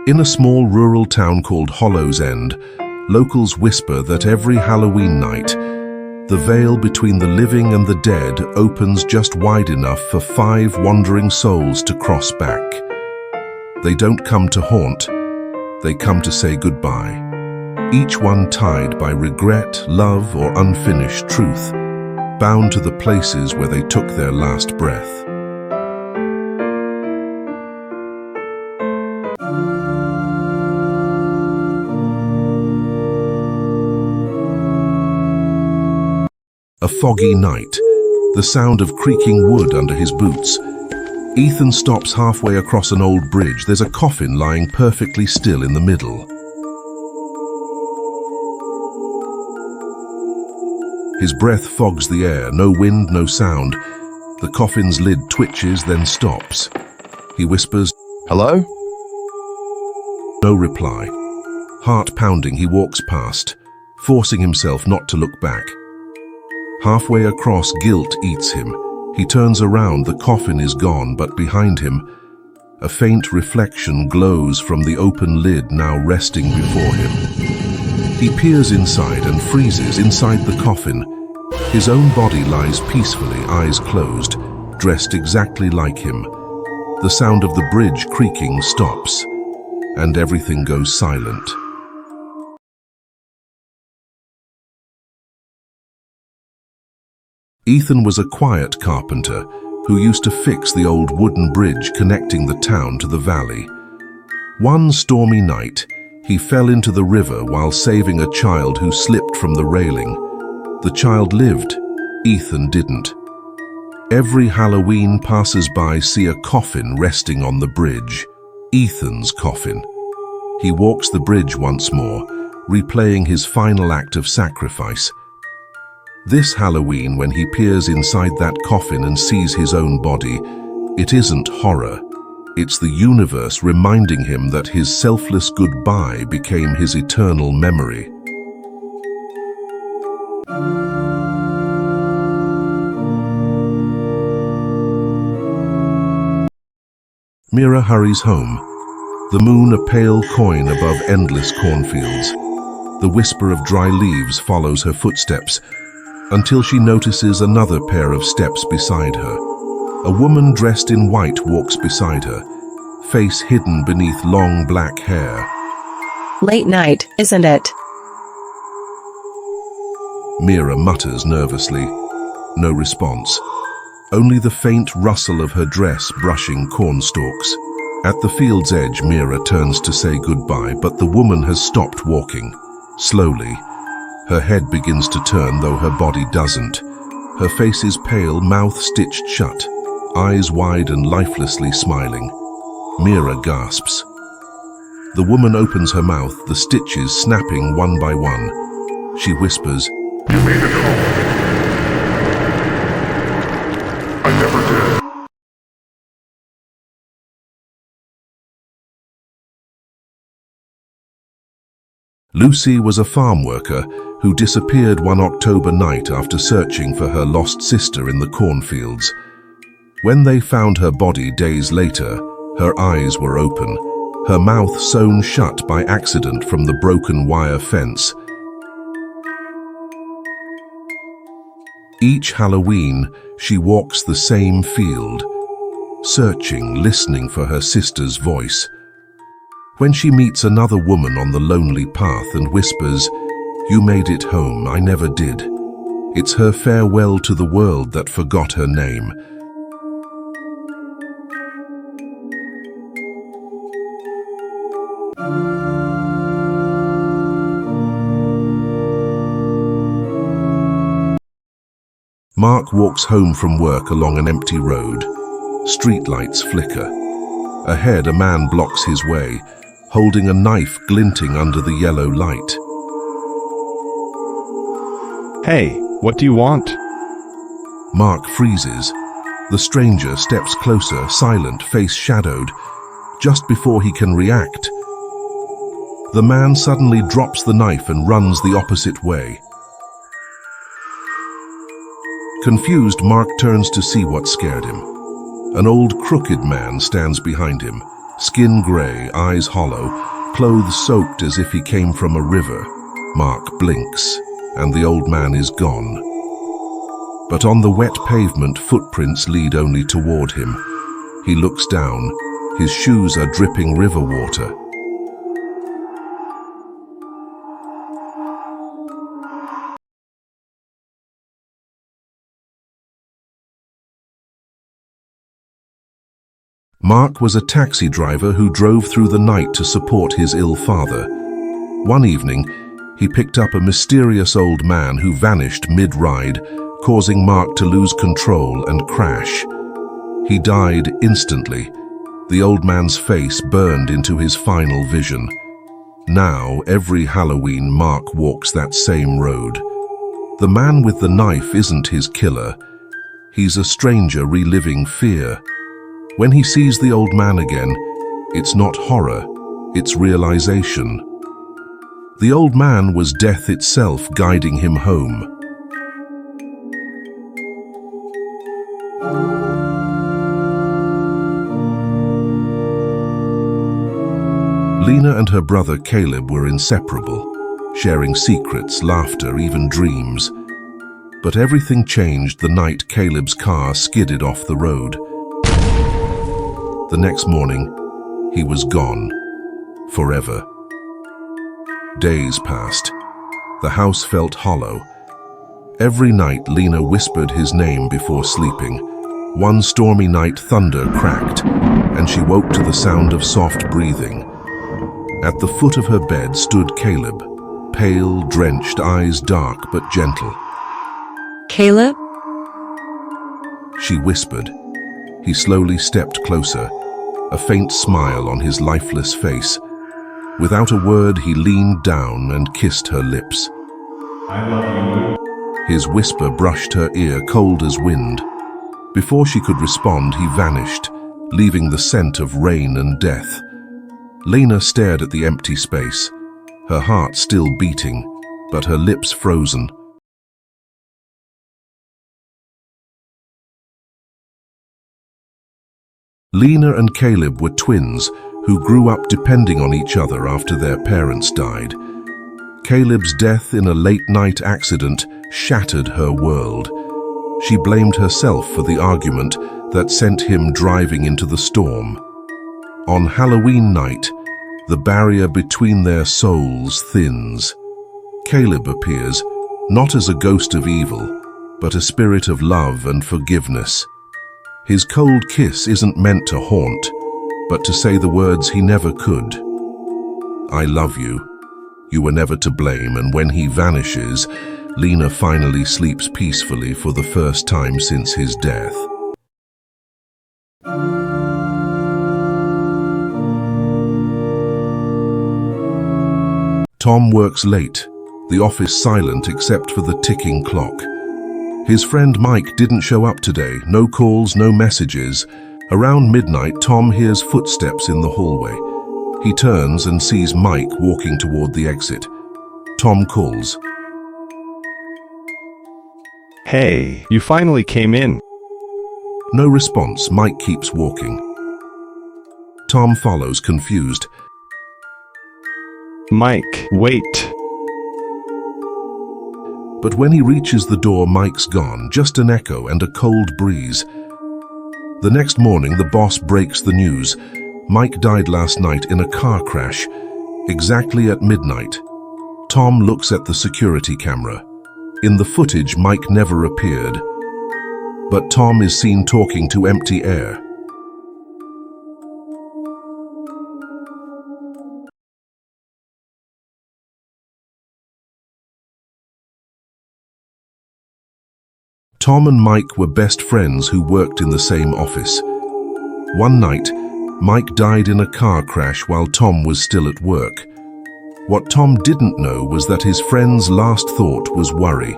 In a small rural town called Hollow's End, locals whisper that every Halloween night, the veil between the living and the dead opens just wide enough for 5 wandering souls to cross back. They don't come to haunt, they come to say goodbye, each one tied by regret, love, or unfinished truth, bound to the places where they took their last breath. A foggy night, the sound of creaking wood under his boots. Ethan stops halfway across an old bridge. There's a coffin lying perfectly still in the middle. His breath fogs the air, no wind, no sound. The coffin's lid twitches, then stops. He whispers, "Hello?" No reply. Heart pounding, he walks past, forcing himself not to look back. Halfway across, guilt eats him. He turns around, the coffin is gone, but behind him, a faint reflection glows from the open lid now resting before him. He peers inside and freezes inside the coffin. His own body lies peacefully, eyes closed, dressed exactly like him. The sound of the bridge creaking stops, and everything goes silent. Ethan was a quiet carpenter who used to fix the old wooden bridge connecting the town to the valley. One stormy night, he fell into the river while saving a child who slipped from the railing. The child lived, Ethan didn't. Every Halloween, passers-by see a coffin resting on the bridge, Ethan's coffin. He walks the bridge once more, replaying his final act of sacrifice. This Halloween, when he peers inside that coffin and sees his own body, it isn't horror. It's the universe reminding him that his selfless goodbye became his eternal memory. Mira hurries home, the moon a pale coin above endless cornfields. The whisper of dry leaves follows her footsteps, until she notices another pair of steps beside her. A woman dressed in white walks beside her, face hidden beneath long black hair. Late night, isn't it? Mira mutters nervously. No response. Only the faint rustle of her dress brushing cornstalks. At the field's edge, Mira turns to say goodbye, but the woman has stopped walking. Slowly, her head begins to turn, though her body doesn't. Her face is pale, mouth stitched shut, eyes wide and lifelessly smiling. Mira gasps. The woman opens her mouth, the stitches snapping one by one. She whispers, "You made it home. I never did." Lucy was a farm worker who disappeared one October night after searching for her lost sister in the cornfields. When they found her body days later, her eyes were open, her mouth sewn shut by accident from the broken wire fence. Each Halloween, she walks the same field, searching, listening for her sister's voice. When she meets another woman on the lonely path and whispers, "You made it home, I never did," it's her farewell to the world that forgot her name. Mark walks home from work along an empty road. Streetlights flicker. Ahead, a man blocks his way, holding a knife glinting under the yellow light. "Hey, what do you want?" Mark freezes. The stranger steps closer, silent, face shadowed. Just before he can react, the man suddenly drops the knife and runs the opposite way. Confused, Mark turns to see what scared him. An old crooked man stands behind him, Skin grey, eyes hollow, clothes soaked as if he came from a river. Mark blinks, and the old man is gone. But on the wet pavement, footprints lead only toward him. He looks down. His shoes are dripping river water. Mark was a taxi driver who drove through the night to support his ill father. One evening, he picked up a mysterious old man who vanished mid-ride, causing Mark to lose control and crash. He died instantly. The old man's face burned into his final vision. Now, every Halloween, Mark walks that same road. The man with the knife isn't his killer. He's a stranger reliving fear. When he sees the old man again, it's not horror, it's realization. The old man was death itself guiding him home. Lena and her brother Caleb were inseparable, sharing secrets, laughter, even dreams. But everything changed the night Caleb's car skidded off the road. The next morning, he was gone, forever. Days passed. The house felt hollow. Every night, Lena whispered his name before sleeping. One stormy night, thunder cracked, and she woke to the sound of soft breathing. At the foot of her bed stood Caleb, pale, drenched, eyes dark but gentle. Caleb? She whispered. He slowly stepped closer, a faint smile on his lifeless face. Without a word, he leaned down and kissed her lips. I love you. His whisper brushed her ear, cold as wind. Before she could respond, he vanished, leaving the scent of rain and death. Lena stared at the empty space, her heart still beating, but her lips frozen. Lena and Caleb were twins who grew up depending on each other after their parents died. Caleb's death in a late-night accident shattered her world. She blamed herself for the argument that sent him driving into the storm. On Halloween night, the barrier between their souls thins. Caleb appears, not as a ghost of evil, but a spirit of love and forgiveness. His cold kiss isn't meant to haunt, but to say the words he never could. I love you. You were never to blame, and when he vanishes, Lena finally sleeps peacefully for the first time since his death. Tom works late, the office silent except for the ticking clock. His friend Mike didn't show up today, no calls, no messages. Around midnight, Tom hears footsteps in the hallway. He turns and sees Mike walking toward the exit. Tom calls. Hey, you finally came in. No response. Mike keeps walking. Tom follows, confused. Mike, wait. But when he reaches the door, Mike's gone, just an echo and a cold breeze. The next morning, the boss breaks the news. Mike died last night in a car crash, exactly at midnight. Tom looks at the security camera. In the footage, Mike never appeared, but Tom is seen talking to empty air. Tom and Mike were best friends who worked in the same office. One night, Mike died in a car crash while Tom was still at work. What Tom didn't know was that his friend's last thought was worry,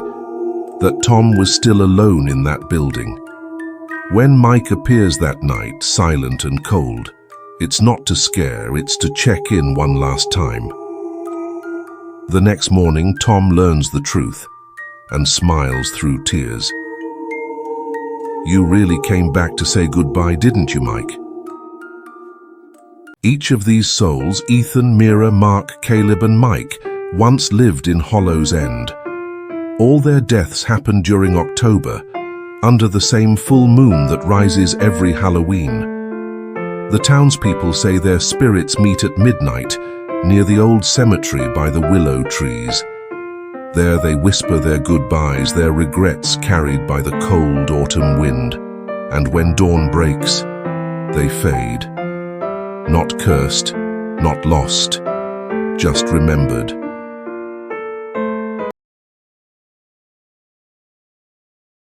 that Tom was still alone in that building. When Mike appears that night, silent and cold, it's not to scare, it's to check in one last time. The next morning, Tom learns the truth and smiles through tears. You really came back to say goodbye, didn't you, Mike? Each of these souls, Ethan, Mira, Mark, Caleb, and Mike, once lived in Hollow's End. All their deaths happened during October, under the same full moon that rises every Halloween. The townspeople say their spirits meet at midnight near the old cemetery by the willow trees. There they whisper their goodbyes, their regrets carried by the cold autumn wind, and when dawn breaks, they fade. Not cursed, not lost, just remembered.